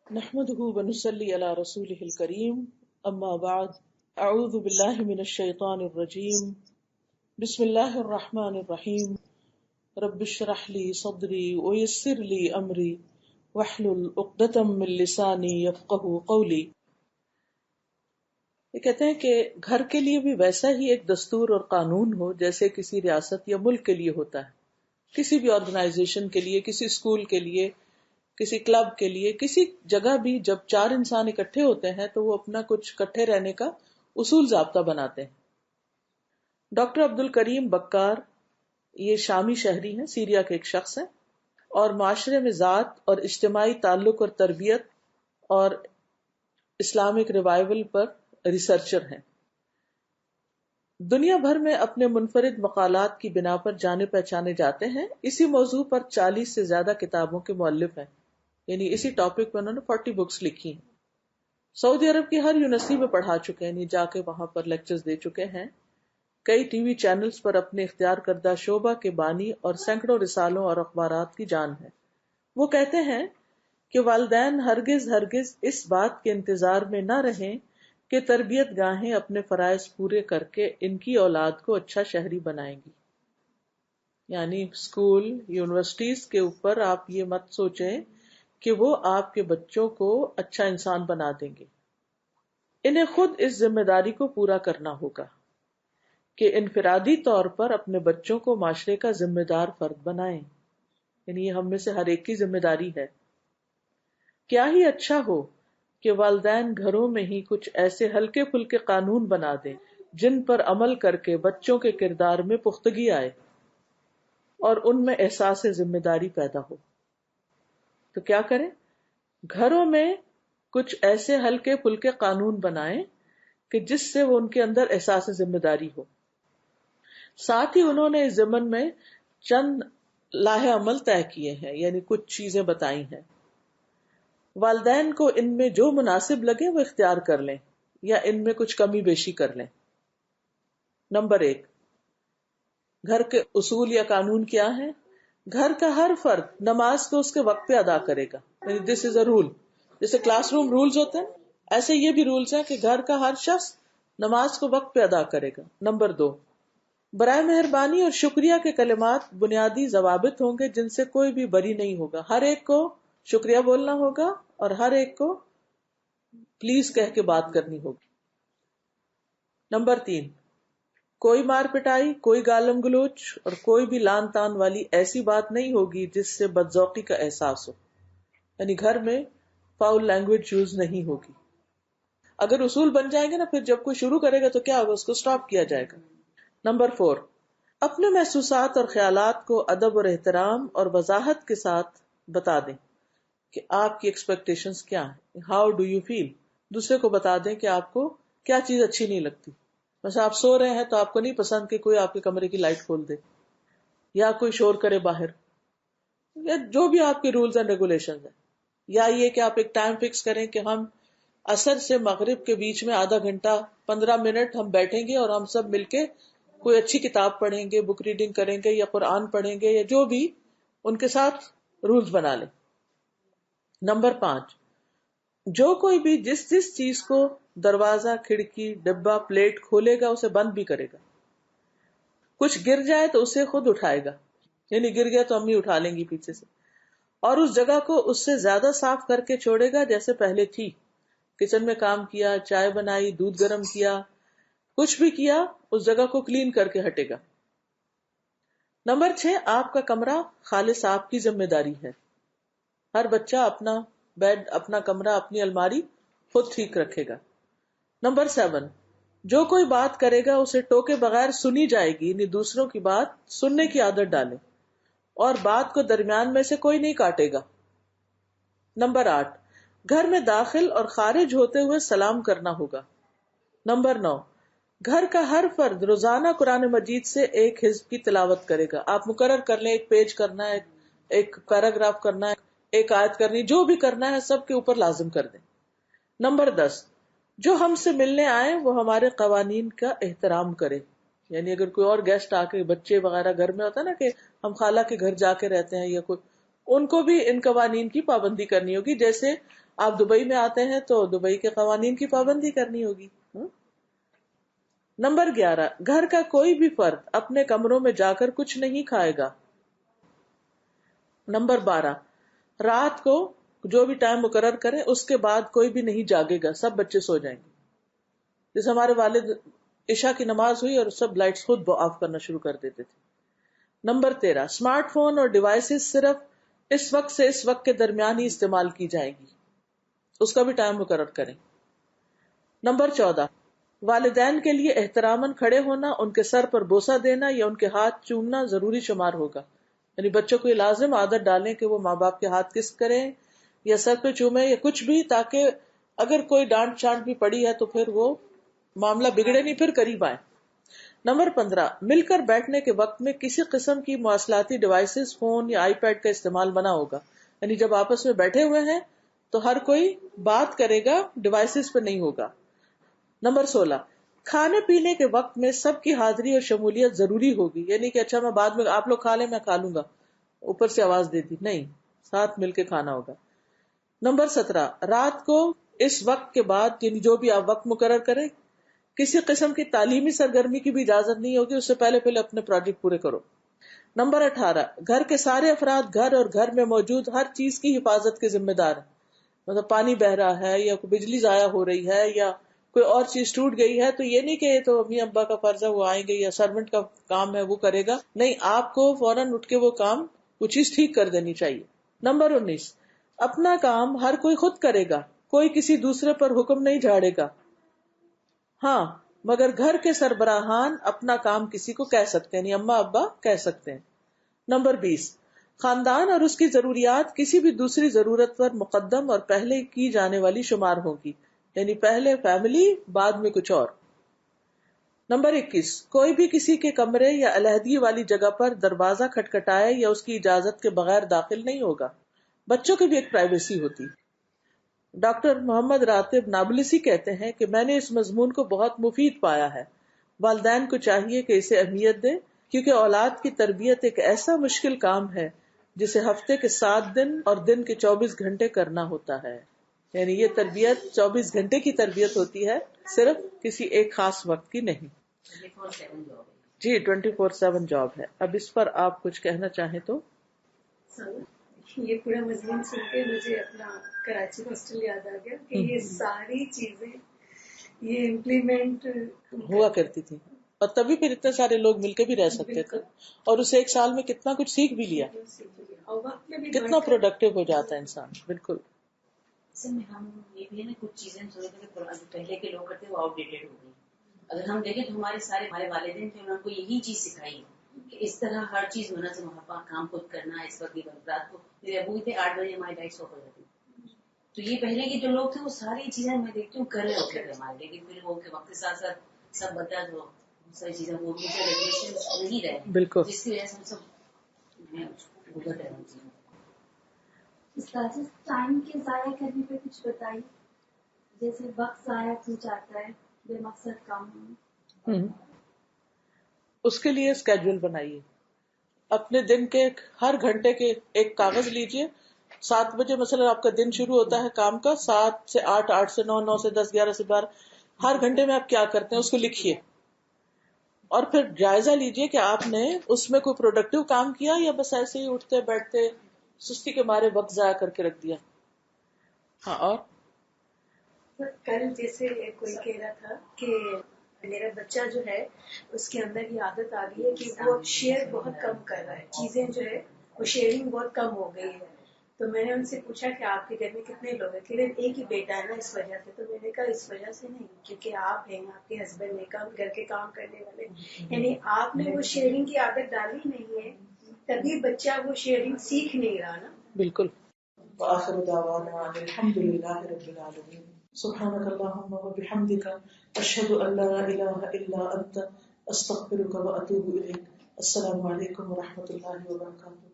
نحمده ونصلي على رسوله الكريم اما بعد اعوذ بالله من الشيطان الرجيم بسم الله الرحمن الرحيم رب اشرح لي صدري ويسر لي امري واحلل عقدة من لساني يفقهوا قولي. یہ کہتے ہیں کہ گھر کے لیے بھی ویسا ہی ایک دستور اور قانون ہو جیسے کسی ریاست یا ملک کے لیے ہوتا ہے. کسی بھی آرگنائزیشن کے لیے، کسی اسکول کے لیے، کسی کلب کے لیے، کسی جگہ بھی جب چار انسان اکٹھے ہوتے ہیں تو وہ اپنا کچھ اکٹھے رہنے کا اصول ضابطہ بناتے ہیں. ڈاکٹر عبد الکریم بکار یہ شامی شہری ہیں، سیریا کے ایک شخص ہیں، اور معاشرے میں ذات اور اجتماعی تعلق اور تربیت اور اسلامک ریوائول پر ریسرچر ہیں. دنیا بھر میں اپنے منفرد مقالات کی بنا پر جانے پہچانے جاتے ہیں. اسی موضوع پر 40 سے زیادہ کتابوں کے مؤلف ہیں، یعنی اسی ٹاپک پر انہوں نے 40 بکس لکھی ہیں. سعودی عرب کی ہر یونیورسٹی میں پڑھا چکے ہیں، یعنی جا کے وہاں پر لیکچرز دے چکے ہیں. کئی ٹی وی چینلز پر اپنے اختیار کردہ شعبہ کے بانی اور سینکڑوں رسالوں اور اخبارات کی جان ہے. وہ کہتے ہیں کہ والدین ہرگز اس بات کے انتظار میں نہ رہیں کہ تربیت گاہیں اپنے فرائض پورے کر کے ان کی اولاد کو اچھا شہری بنائیں گی. یعنی اسکول، یونیورسٹیز کے اوپر آپ یہ مت سوچیں کہ وہ آپ کے بچوں کو اچھا انسان بنا دیں گے. انہیں خود اس ذمہ داری کو پورا کرنا ہوگا کہ انفرادی طور پر اپنے بچوں کو معاشرے کا ذمہ دار فرد بنائیں. یعنی یہ ہم میں سے ہر ایک کی ذمہ داری ہے. کیا ہی اچھا ہو کہ والدین گھروں میں ہی کچھ ایسے ہلکے پھلکے قانون بنا دیں جن پر عمل کر کے بچوں کے کردار میں پختگی آئے اور ان میں احساس ذمہ داری پیدا ہو. تو کیا کریں؟ گھروں میں کچھ ایسے ہلکے پھلکے قانون بنائیں کہ جس سے وہ ان کے اندر احساس ذمہ داری ہو. ساتھ ہی انہوں نے اس ضمن میں چند لاہ عمل طے کیے ہیں، یعنی کچھ چیزیں بتائی ہیں. والدین کو ان میں جو مناسب لگے وہ اختیار کر لیں یا ان میں کچھ کمی بیشی کر لیں. نمبر 1، گھر کے اصول یا قانون کیا ہیں؟ گھر کا ہر فرد نماز کو اس کے وقت پہ ادا کرے گا. یعنی دس از اے رول. جیسے کلاس روم رولز ہوتے ہیں، ایسے یہ بھی رولز ہیں کہ گھر کا ہر شخص نماز کو وقت پہ ادا کرے گا. نمبر 2، برائے مہربانی اور شکریہ کے کلمات بنیادی ضوابط ہوں گے جن سے کوئی بھی بری نہیں ہوگا. ہر ایک کو شکریہ بولنا ہوگا اور ہر ایک کو پلیز کہہ کے بات کرنی ہوگی. نمبر 3، کوئی مار پٹائی، کوئی گالم گلوچ اور کوئی بھی لان تان والی ایسی بات نہیں ہوگی جس سے بدذوقی کا احساس ہو. یعنی گھر میں فاؤل لینگویج یوز نہیں ہوگی. اگر اصول بن جائیں گے نا، پھر جب کوئی شروع کرے گا تو کیا ہوگا، اس کو سٹاپ کیا جائے گا. نمبر 4، اپنے محسوسات اور خیالات کو ادب اور احترام اور وضاحت کے ساتھ بتا دیں کہ آپ کی ایکسپیکٹیشنز کیا ہیں. How do you feel. دوسرے کو بتا دیں کہ آپ کو کیا چیز اچھی نہیں لگتی. مثلا آپ سو رہے ہیں تو آپ کو نہیں پسند کہ کوئی آپ کے کمرے کی لائٹ کھول دے یا کوئی شور کرے باہر، یا جو بھی آپ کے رولز اینڈ ریگولیشنز ہیں. یا یہ کہ آپ ایک ٹائم فکس کریں کہ ہم عصر سے مغرب کے بیچ میں آدھا گھنٹہ 15 منٹ ہم بیٹھیں گے اور ہم سب مل کے کوئی اچھی کتاب پڑھیں گے، بک ریڈنگ کریں گے یا قرآن پڑھیں گے یا جو بھی، ان کے ساتھ رولز بنا لیں. نمبر 5، جو کوئی بھی جس چیز کو دروازہ، کھڑکی، ڈبہ، پلیٹ کھولے گا اسے بند بھی کرے گا. کچھ گر جائے تو اسے خود اٹھائے گا، یعنی گر گیا تو امی اٹھا لیں گی پیچھے سے، اور اس جگہ کو اس سے زیادہ صاف کر کے چھوڑے گا جیسے پہلے تھی. کچن میں کام کیا، چائے بنائی، دودھ گرم کیا، کچھ بھی کیا، اس جگہ کو کلین کر کے ہٹے گا. نمبر 6، آپ کا کمرہ خالص آپ کی ذمہ داری ہے. ہر بچہ اپنا بیڈ، اپنا کمرہ، اپنی الماری خود ٹھیک رکھے گا. نمبر 7، جو کوئی بات کرے گا اسے ٹوکے بغیر سنی جائے گی، یعنی دوسروں کی بات سننے کی عادت ڈالیں اور بات کو درمیان میں سے کوئی نہیں کاٹے گا. نمبر 8، گھر میں داخل اور خارج ہوتے ہوئے سلام کرنا ہوگا. نمبر 9، گھر کا ہر فرد روزانہ قرآن مجید سے ایک حزب کی تلاوت کرے گا. آپ مقرر کر لیں، ایک پیج کرنا ہے، ایک پیراگراف کرنا ہے، ایک آیت کرنی، جو بھی کرنا ہے سب کے اوپر لازم کر دیں. نمبر 10، جو ہم سے ملنے آئے وہ ہمارے قوانین کا احترام کرے. یعنی اگر کوئی اور گیسٹ آ کے، بچے وغیرہ گھر میں ہوتا ہے نا کہ ہم خالہ کے گھر جا کے رہتے ہیں یا کوئی، ان کو بھی ان قوانین کی پابندی کرنی ہوگی. جیسے آپ دبئی میں آتے ہیں تو دبئی کے قوانین کی پابندی کرنی ہوگی. نمبر 11، گھر کا کوئی بھی فرد اپنے کمروں میں جا کر کچھ نہیں کھائے گا. نمبر 12، رات کو جو بھی ٹائم مقرر کریں اس کے بعد کوئی بھی نہیں جاگے گا، سب بچے سو جائیں گے. جیسے ہمارے والد عشاء کی نماز ہوئی اور سب لائٹس خود آف کرنا شروع کر دیتے تھے. نمبر 13، اسمارٹ فون اور ڈیوائسز صرف اس وقت سے اس وقت کے درمیان ہی استعمال کی جائیں گی، اس کا بھی ٹائم مقرر کریں. نمبر 14، والدین کے لیے احتراماً کھڑے ہونا، ان کے سر پر بوسہ دینا یا ان کے ہاتھ چومنا ضروری شمار ہوگا. یعنی بچوں کو یہ لازم عادت ڈالیں کہ وہ ماں باپ کے ہاتھ کس کریں یا سر پہ چومیں یا کچھ بھی، تاکہ اگر کوئی ڈانٹ چانٹ بھی پڑی ہے تو پھر وہ معاملہ بگڑے نہیں، پھر قریب آئیں. نمبر 15، مل کر بیٹھنے کے وقت میں کسی قسم کی مواصلاتی ڈیوائسز، فون یا آئی پیڈ کا استعمال منع ہوگا. یعنی جب آپس میں بیٹھے ہوئے ہیں تو ہر کوئی بات کرے گا، ڈیوائسز پہ نہیں ہوگا. نمبر 16، کھانے پینے کے وقت میں سب کی حاضری اور شمولیت ضروری ہوگی. یعنی کہ اچھا میں بعد میں آپ لوگ کھا لیں میں کھا لوں گا، اوپر سے آواز دے دی، نہیں، ساتھ مل کے کھانا ہوگا. نمبر 17، رات کو اس وقت کے بعد یعنی جو بھی آپ وقت مقرر کریں کسی قسم کی تعلیمی سرگرمی کی بھی اجازت نہیں ہوگی، اس سے پہلے اپنے پروجیکٹ پورے کرو. نمبر 18، گھر کے سارے افراد گھر اور گھر میں موجود ہر چیز کی حفاظت کے ذمہ دار ہیں. مطلب پانی بہ رہا ہے یا کوئی بجلی ضائع ہو رہی ہے یا کوئی اور چیز ٹوٹ گئی ہے تو یہ نہیں کہ یہ تو امی ابا کا فرض ہے وہ آئیں گے یا سرونٹ کا کام ہے وہ کرے گا، نہیں، آپ کو فوراً اٹھ کے وہ چیز ٹھیک کر دینی چاہیے. نمبر 19، اپنا کام ہر کوئی خود کرے گا، کوئی کسی دوسرے پر حکم نہیں جھاڑے گا. ہاں مگر گھر کے سربراہان اپنا کام کسی کو کہہ سکتے ہیں، یعنی اما ابا کہہ سکتے ہیں. نمبر 20، خاندان اور اس کی ضروریات کسی بھی دوسری ضرورت پر مقدم اور پہلے کی جانے والی شمار ہوگی، یعنی پہلے فیملی بعد میں کچھ اور. نمبر 21، کوئی بھی کسی کے کمرے یا علیحدگی والی جگہ پر دروازہ کھٹکھٹائے یا اس کی اجازت کے بغیر داخل نہیں ہوگا. بچوں کی بھی ایک پرائیویسی ہوتی. ڈاکٹر محمد راتب نابلسی کہتے ہیں کہ میں نے اس مضمون کو بہت مفید پایا ہے. والدین کو چاہیے کہ اسے اہمیت دیں کیونکہ اولاد کی تربیت ایک ایسا مشکل کام ہے جسے ہفتے کے 7 دن اور دن کے 24 گھنٹے کرنا ہوتا ہے. یعنی یہ تربیت 24 گھنٹے کی تربیت ہوتی ہے، صرف کسی ایک خاص وقت کی نہیں. جی 24/7 جاب ہے. اب اس پر آپ کچھ کہنا چاہیں تو؟ یہ پورا مضمون سن کے مجھے اپنا کراچی ہاسٹل یاد آ گیا کہ یہ ساری چیزیں یہ امپلیمنٹ ہوا کرتی تھی اور تبھی پھر اتنے سارے لوگ مل کے بھی رہ سکتے تھے اور اسے ایک سال میں کتنا کچھ سیکھ بھی لیا، اور وقت میں بھی کتنا پروڈکٹیو ہو جاتا ہے انسان. بالکل. ہم یہ بھی ہے نا کچھ چیزیں سمجھتے ہیں پہلے کے لوگ کرتے وہ آؤٹ ڈیٹڈ ہو گئی. اگر ہم دیکھیں تو ہمارے والدین تھے، انہوں نے کو یہی چیز سکھائی کہ اس طرح ہر چیز منظم محبت کام خود کرنا. اس وقت رات کو میرے ابو تھے 8 بجے ہماری لائٹ آف ہو جاتی. تو یہ پہلے کے جو لوگ تھے وہ ساری چیزیں میں دیکھتی ہوں کر رہے ہوتے تھے ہمارے، لیکن پھر وہ وقت کے ساتھ ساتھ سب بدلا تو ساری چیزیں وہ ریگولیشن نہیں رہے، بالکل جس کی وجہ سے ہم سب گزر رہے ہیں. ٹائم کے ضائع کرنے پہ کچھ بتائیے، جیسے وقت ضائع ہو جاتا ہے بے مقصد کام. اس کے لیے اسکیڈول بنائیے. اپنے دن کے ہر گھنٹے کے ایک کاغذ لیجئے. 7 بجے مثلا آپ کا دن شروع ہوتا ہے کام کا، 7 سے 8، 8 سے 9، 9 سے 10، 11 سے 12، ہر گھنٹے میں آپ کیا کرتے ہیں اس کو لکھیے اور پھر جائزہ لیجئے کہ آپ نے اس میں کوئی پروڈکٹیو کام کیا یا بس ایسے ہی اٹھتے بیٹھتے سستی کے مارے وقت ضائع کر کے رکھ دیا. ہاں. اور کل جیسے کوئی کہہ رہا تھا کہ میرا بچہ جو ہے اس کے اندر یہ عادت آ گئی ہے کہ وہ شیئر بہت کم کر رہا ہے، چیزیں جو ہے وہ شیئرنگ بہت کم ہو گئی ہے. تو میں نے ان سے پوچھا کہ آپ کے گھر میں کتنے لوگ ہیں؟ کہ ایک ہی بیٹا ہے نا اس وجہ سے. تو میں نے کہا اس وجہ سے نہیں، کیونکہ آپ ہیں، آپ کے ہسبینڈ ہیں، گھر کے کام کرنے والے، یعنی آپ نے وہ شیئرنگ کی عادت ڈالی نہیں ہے، تبھی بچہ وہ شیئرنگ سیکھ نہیں رہا نا. بالکل. وآخر دعوانا الحمد للہ رب العالمین. سبحانک اللہم وبحمدک اشہد ان لا الہ الا انت استغفرک واتوب الیک. السلام علیکم ورحمۃ اللہ وبرکاتہ.